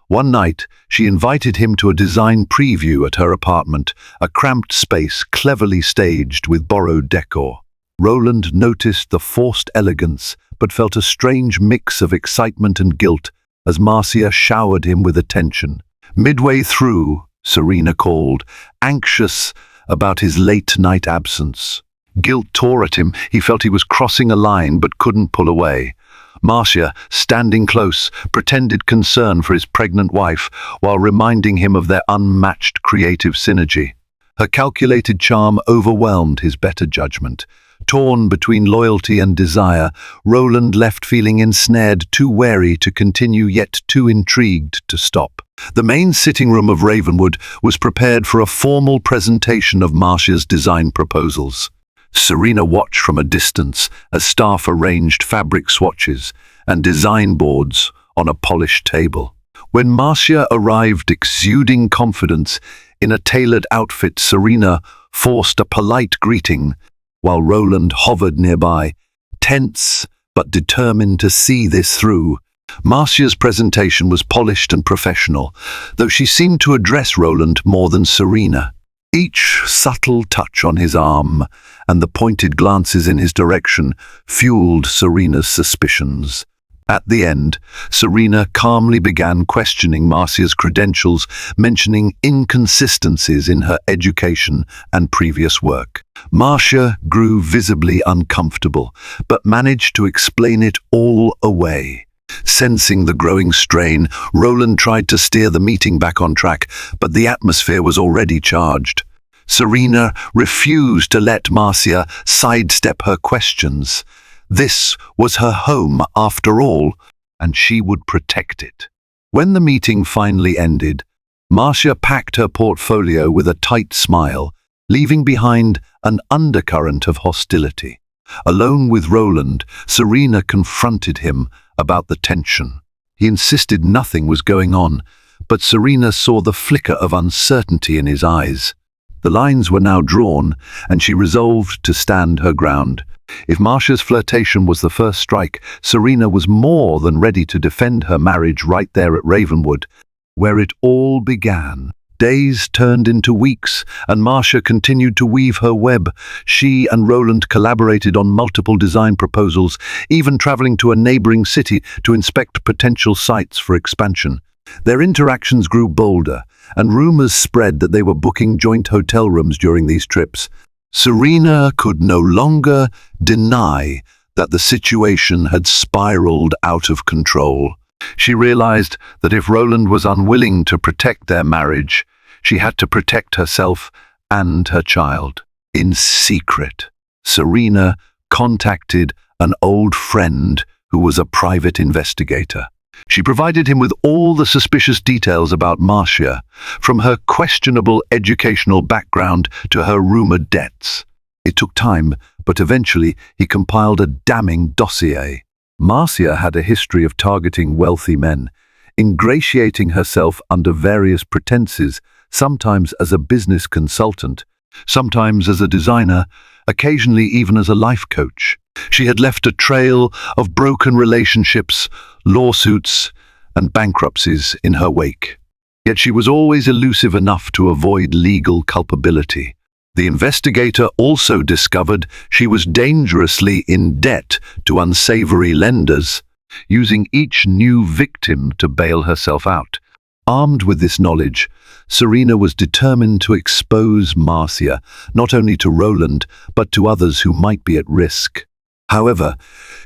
One night, she invited him to a design preview at her apartment, a cramped space cleverly staged with borrowed decor. Roland noticed the forced elegance, but felt a strange mix of excitement and guilt as Marcia showered him with attention. Midway through, Serena called, anxious about his late-night absence. Guilt tore at him. He felt he was crossing a line but couldn't pull away. Marcia, standing close, pretended concern for his pregnant wife while reminding him of their unmatched creative synergy. Her calculated charm overwhelmed his better judgment. Torn between loyalty and desire, Roland left feeling ensnared, too wary to continue yet too intrigued to stop. The main sitting room of Ravenwood was prepared for a formal presentation of Marcia's design proposals. Serena watched from a distance as staff arranged fabric swatches and design boards on a polished table. When Marcia arrived exuding confidence in a tailored outfit, Serena forced a polite greeting, while Roland hovered nearby, tense but determined to see this through. Marcia's presentation was polished and professional, though she seemed to address Roland more than Serena. Each subtle touch on his arm and the pointed glances in his direction fueled Serena's suspicions. At the end, Serena calmly began questioning Marcia's credentials, mentioning inconsistencies in her education and previous work. Marcia grew visibly uncomfortable, but managed to explain it all away. Sensing the growing strain, Roland tried to steer the meeting back on track, but the atmosphere was already charged. Serena refused to let Marcia sidestep her questions. This was her home, after all, and she would protect it. When the meeting finally ended, Marcia packed her portfolio with a tight smile, leaving behind an undercurrent of hostility. Alone with Roland, Serena confronted him about the tension. He insisted nothing was going on, but Serena saw the flicker of uncertainty in his eyes. The lines were now drawn, and she resolved to stand her ground. If Marcia's flirtation was the first strike, Serena was more than ready to defend her marriage right there at Ravenwood, where it all began. Days turned into weeks, and Marcia continued to weave her web. She and Roland collaborated on multiple design proposals, even traveling to a neighboring city to inspect potential sites for expansion. Their interactions grew bolder, and rumors spread that they were booking joint hotel rooms during these trips. Serena could no longer deny that the situation had spiraled out of control. She realized that if Roland was unwilling to protect their marriage, she had to protect herself and her child. In secret, Serena contacted an old friend who was a private investigator. She provided him with all the suspicious details about Marcia, from her questionable educational background to her rumored debts. It took time, but eventually he compiled a damning dossier. Marcia had a history of targeting wealthy men, ingratiating herself under various pretenses, sometimes as a business consultant, sometimes as a designer, occasionally even as a life coach. She had left a trail of broken relationships, lawsuits, and bankruptcies in her wake. Yet she was always elusive enough to avoid legal culpability. The investigator also discovered she was dangerously in debt to unsavory lenders, using each new victim to bail herself out. Armed with this knowledge, Serena was determined to expose Marcia, not only to Roland, but to others who might be at risk. However,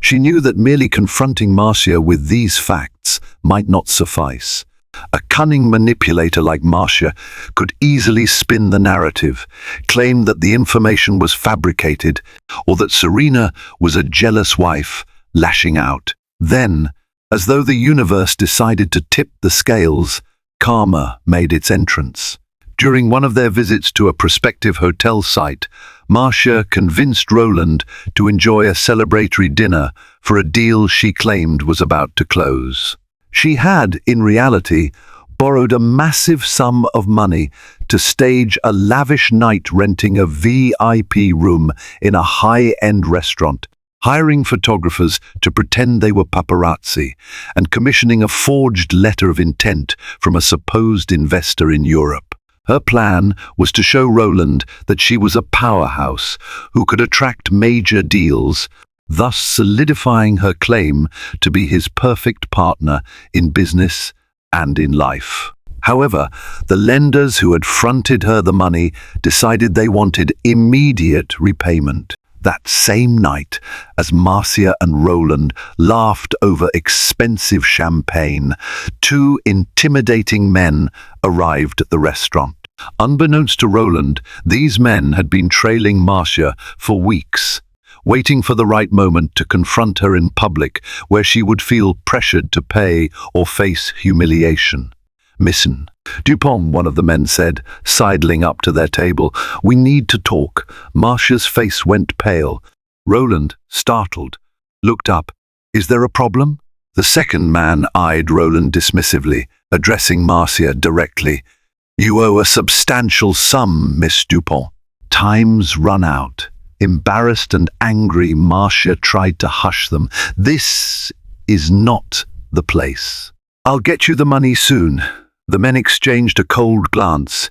she knew that merely confronting Marcia with these facts might not suffice. A cunning manipulator like Marcia could easily spin the narrative, claim that the information was fabricated, or that Serena was a jealous wife lashing out. Then, as though the universe decided to tip the scales, karma made its entrance. During one of their visits to a prospective hotel site, Marcia convinced Roland to enjoy a celebratory dinner for a deal she claimed was about to close. She had, in reality, borrowed a massive sum of money to stage a lavish night, renting a VIP room in a high-end restaurant, hiring photographers to pretend they were paparazzi, and commissioning a forged letter of intent from a supposed investor in Europe. Her plan was to show Roland that she was a powerhouse who could attract major deals, thus solidifying her claim to be his perfect partner in business and in life. However, the lenders who had fronted her the money decided they wanted immediate repayment. That same night, as Marcia and Roland laughed over expensive champagne, two intimidating men arrived at the restaurant. Unbeknownst to Roland, these men had been trailing Marcia for weeks, waiting for the right moment to confront her in public, where she would feel pressured to pay or face humiliation. "Miss Dupont," one of the men said, sidling up to their table. "We need to talk." Marcia's face went pale. Roland, startled, looked up. "Is there a problem?" The second man eyed Roland dismissively, addressing Marcia directly. "You owe a substantial sum, Miss Dupont." "Time's run out." Embarrassed and angry, Marcia tried to hush them. "This is not the place." "I'll get you the money soon." The men exchanged a cold glance.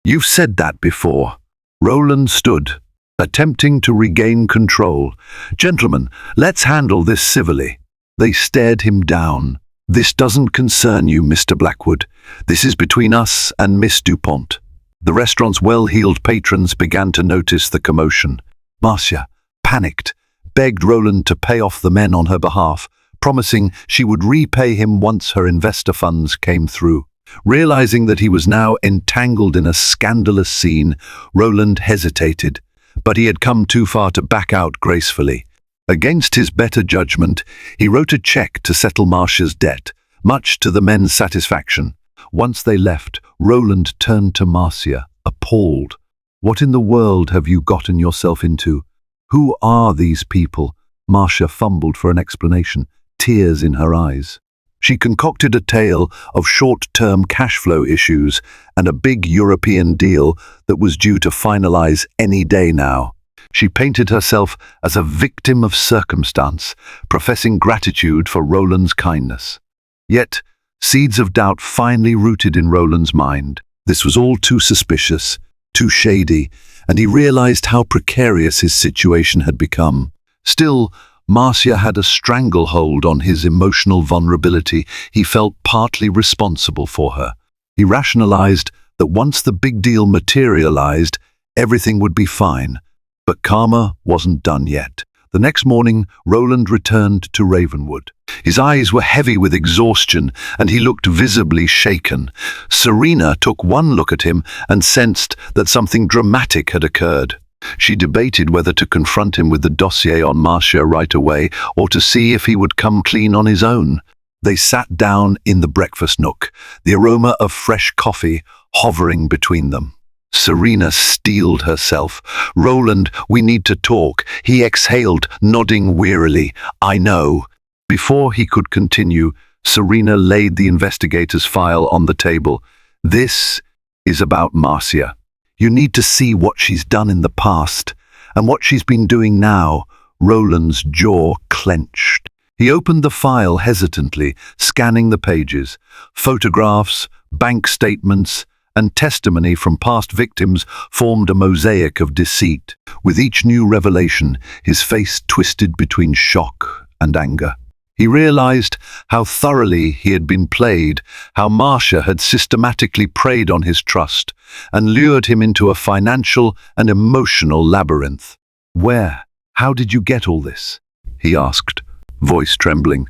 "You've said that before." Roland stood, attempting to regain control. "Gentlemen, let's handle this civilly." They stared him down. "This doesn't concern you, Mr. Blackwood. This is between us and Miss Dupont." The restaurant's well-heeled patrons began to notice the commotion. Marcia, panicked, begged Roland to pay off the men on her behalf, promising she would repay him once her investor funds came through. Realizing that he was now entangled in a scandalous scene, Roland hesitated, but he had come too far to back out gracefully. Against his better judgment, he wrote a check to settle Marcia's debt, much to the men's satisfaction. Once they left, Roland turned to Marcia, appalled. "What in the world have you gotten yourself into? Who are these people?" Marcia fumbled for an explanation, tears in her eyes. She concocted a tale of short-term cash flow issues and a big European deal that was due to finalize any day now. She painted herself as a victim of circumstance, professing gratitude for Roland's kindness. Yet, seeds of doubt finally rooted in Roland's mind. This was all too suspicious, too shady, and he realized how precarious his situation had become. Still, Marcia had a stranglehold on his emotional vulnerability. He felt partly responsible for her. He rationalized that once the big deal materialized, everything would be fine. But karma wasn't done yet. The next morning, Roland returned to Ravenwood. His eyes were heavy with exhaustion, and he looked visibly shaken. Serena took one look at him and sensed that something dramatic had occurred. She debated whether to confront him with the dossier on Marcia right away or to see if he would come clean on his own. They sat down in the breakfast nook, the aroma of fresh coffee hovering between them. Serena steeled herself. "Roland, we need to talk," he exhaled, nodding wearily. "I know." Before he could continue, Serena laid the investigator's file on the table. "This is about Marcia. You need to see what she's done in the past and what she's been doing now." Roland's jaw clenched. He opened the file hesitantly, scanning the pages. Photographs, bank statements, and testimony from past victims formed a mosaic of deceit. With each new revelation, his face twisted between shock and anger. He realized how thoroughly he had been played, how Marcia had systematically preyed on his trust and lured him into a financial and emotional labyrinth. "Where? How did you get all this?" he asked, voice trembling.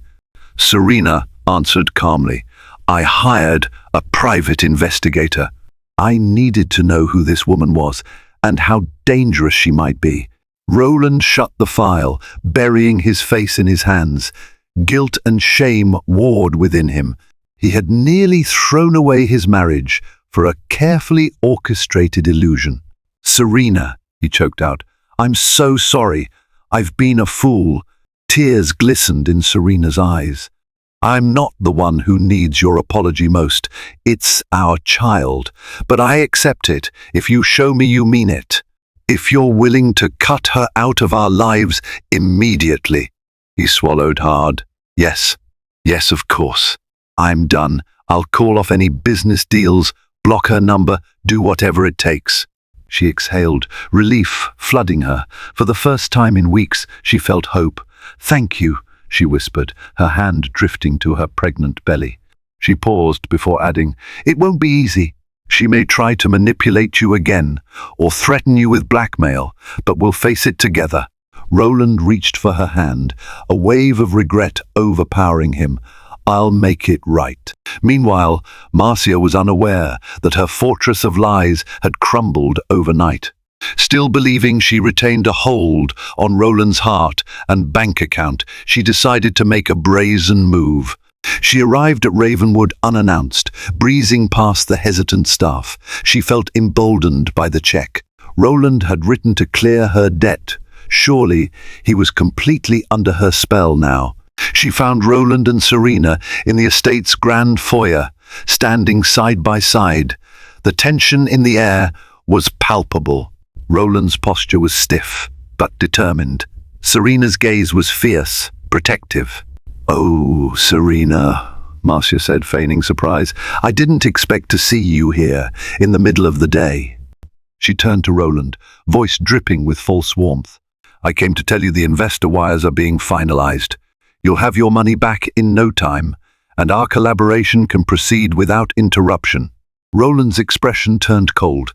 Serena answered calmly, "I hired a private investigator. I needed to know who this woman was and how dangerous she might be." Roland shut the file, burying his face in his hands. Guilt and shame warred within him. He had nearly thrown away his marriage for a carefully orchestrated illusion. "Serena," he choked out, "I'm so sorry. I've been a fool." Tears glistened in Serena's eyes. "I'm not the one who needs your apology most. It's our child. But I accept it if you show me you mean it. If you're willing to cut her out of our lives immediately." He swallowed hard. Yes, of course. I'm done. I'll call off any business deals, block her number, do whatever it takes." She exhaled, relief flooding her. For the first time in weeks, she felt hope. "Thank you," she whispered, her hand drifting to her pregnant belly. She paused before adding, "It won't be easy. She may try to manipulate you again, or threaten you with blackmail, but we'll face it together." Roland reached for her hand, a wave of regret overpowering him. "I'll make it right." Meanwhile, Marcia was unaware that her fortress of lies had crumbled overnight. Still believing she retained a hold on Roland's heart and bank account, she decided to make a brazen move. She arrived at Ravenwood unannounced, breezing past the hesitant staff. She felt emboldened by the check. Roland had written to clear her debt. Surely he was completely under her spell now. She found Roland and Serena in the estate's grand foyer, standing side by side. The tension in the air was palpable. Roland's posture was stiff, but determined. Serena's gaze was fierce, protective. "Oh, Serena," Marcia said, feigning surprise. "I didn't expect to see you here, in the middle of the day." She turned to Roland, voice dripping with false warmth. "I came to tell you the investor wires are being finalized. You'll have your money back in no time, and our collaboration can proceed without interruption." Roland's expression turned cold.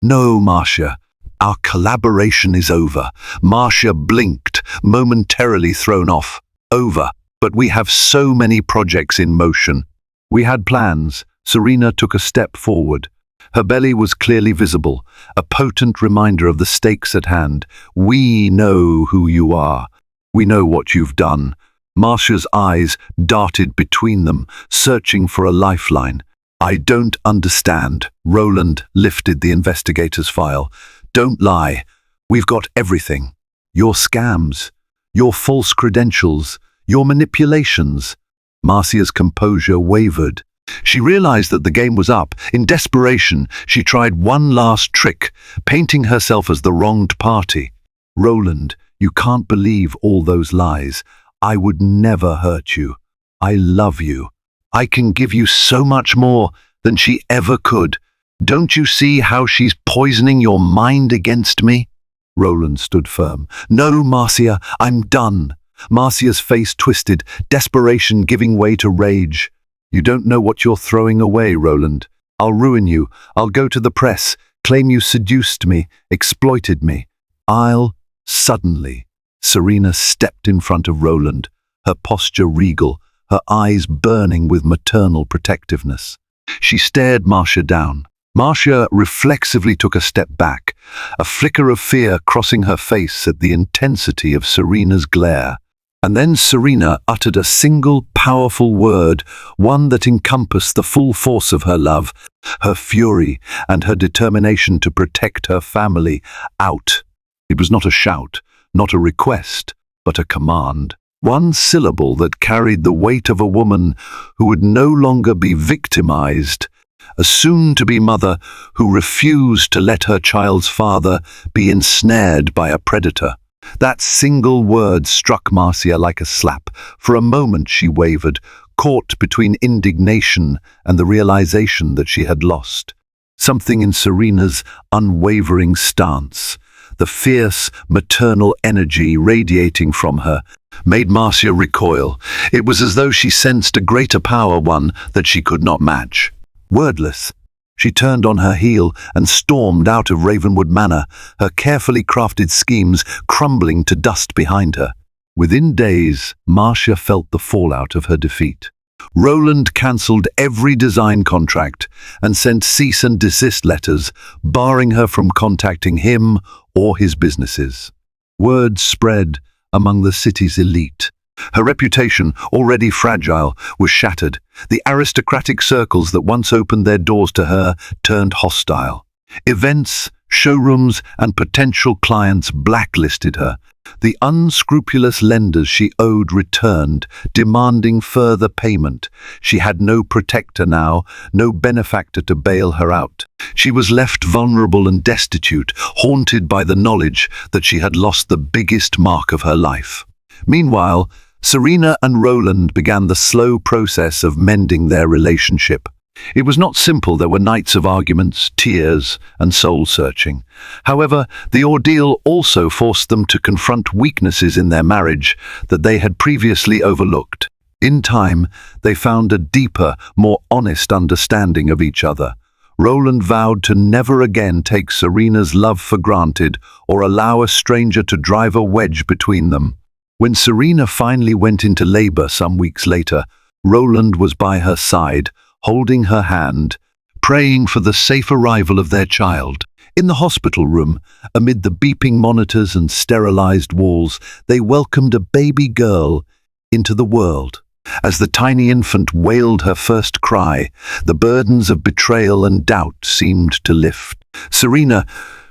"No, Marcia. Our collaboration is over." Marcia blinked, momentarily thrown off. "Over. But we have so many projects in motion. We had plans. Serena took a step forward. Her belly was clearly visible, a potent reminder of the stakes at hand. We know who you are. We know what you've done. Marcia's eyes darted between them, searching for a lifeline. I don't understand. Roland lifted the investigator's file. Don't lie. We've got everything. Your scams, your false credentials, your manipulations. Marcia's composure wavered. She realized that the game was up. In desperation, she tried one last trick, painting herself as the wronged party. Roland, you can't believe all those lies. I would never hurt you. I love you. I can give you so much more than she ever could. Don't you see how she's poisoning your mind against me? Roland stood firm. No, Marcia, I'm done. Marcia's face twisted, desperation giving way to rage. You don't know what you're throwing away, Roland. I'll ruin you. I'll go to the press, claim you seduced me, exploited me. Suddenly, Serena stepped in front of Roland, her posture regal, her eyes burning with maternal protectiveness. She stared Marcia down. Marcia reflexively took a step back, a flicker of fear crossing her face at the intensity of Serena's glare. And then Serena uttered a single powerful word, one that encompassed the full force of her love, her fury, and her determination to protect her family. Out. It was not a shout, not a request, but a command. One syllable that carried the weight of a woman who would no longer be victimized, a soon-to-be mother who refused to let her child's father be ensnared by a predator. That single word struck Marcia like a slap. For a moment she wavered, caught between indignation and the realization that she had lost. Something in Serena's unwavering stance, the fierce maternal energy radiating from her, made Marcia recoil. It was as though she sensed a greater power, one that she could not match. Wordless, she turned on her heel and stormed out of Ravenwood Manor, her carefully crafted schemes crumbling to dust behind her. Within days, Marcia felt the fallout of her defeat. Roland cancelled every design contract and sent cease and desist letters, barring her from contacting him or his businesses. Word spread among the city's elite. Her reputation, already fragile, was shattered. The aristocratic circles that once opened their doors to her turned hostile. Events, showrooms, and potential clients blacklisted her. The unscrupulous lenders she owed returned, demanding further payment. She had no protector now, no benefactor to bail her out. She was left vulnerable and destitute, haunted by the knowledge that she had lost the biggest mark of her life. Meanwhile, Serena and Roland began the slow process of mending their relationship. It was not simple. There were nights of arguments, tears, and soul-searching. However, the ordeal also forced them to confront weaknesses in their marriage that they had previously overlooked. In time, they found a deeper, more honest understanding of each other. Roland vowed to never again take Serena's love for granted or allow a stranger to drive a wedge between them. When Serena finally went into labor some weeks later, Roland was by her side, holding her hand, praying for the safe arrival of their child. In the hospital room, amid the beeping monitors and sterilized walls, they welcomed a baby girl into the world. As the tiny infant wailed her first cry, the burdens of betrayal and doubt seemed to lift. Serena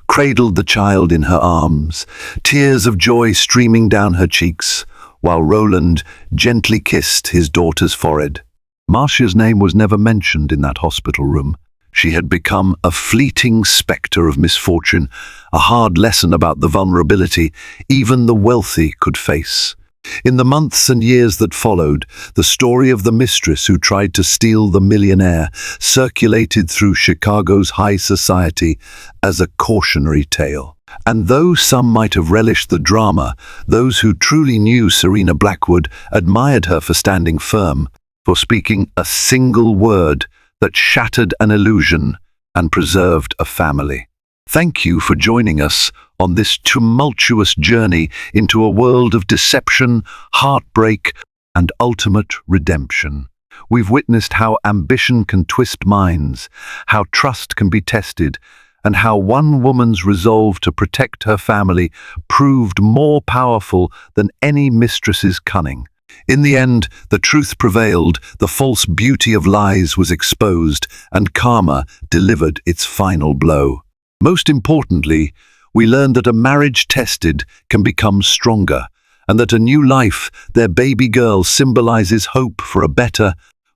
cradled the child in her arms, tears of joy streaming down her cheeks, while Roland gently kissed his daughter's forehead. Marcia's name was never mentioned in that hospital room. She had become a fleeting spectre of misfortune, a hard lesson about the vulnerability even the wealthy could face. In the months and years that followed, the story of the mistress who tried to steal the millionaire circulated through Chicago's high society as a cautionary tale. And though some might have relished the drama, those who truly knew Serena Blackwood admired her for standing firm, for speaking a single word that shattered an illusion and preserved a family. Thank you for joining us on this tumultuous journey into a world of deception, heartbreak, and ultimate redemption. We've witnessed how ambition can twist minds, how trust can be tested, and how one woman's resolve to protect her family proved more powerful than any mistress's cunning. In the end, the truth prevailed, the false beauty of lies was exposed, and karma delivered its final blow. Most importantly, we learned that a marriage tested can become stronger, and that a new life, their baby girl, symbolizes hope for a better,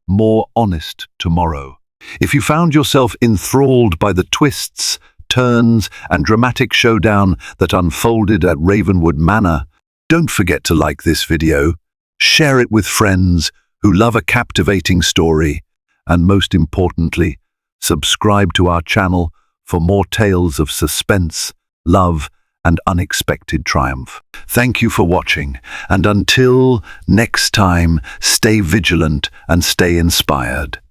more honest tomorrow. If you found yourself enthralled by the twists, turns, and dramatic showdown that unfolded at Ravenwood Manor, don't forget to like this video, share it with friends who love a captivating story, and most importantly, subscribe to our channel for more tales of suspense, love, and unexpected triumph. Thank you for watching, and until next time, stay vigilant and stay inspired.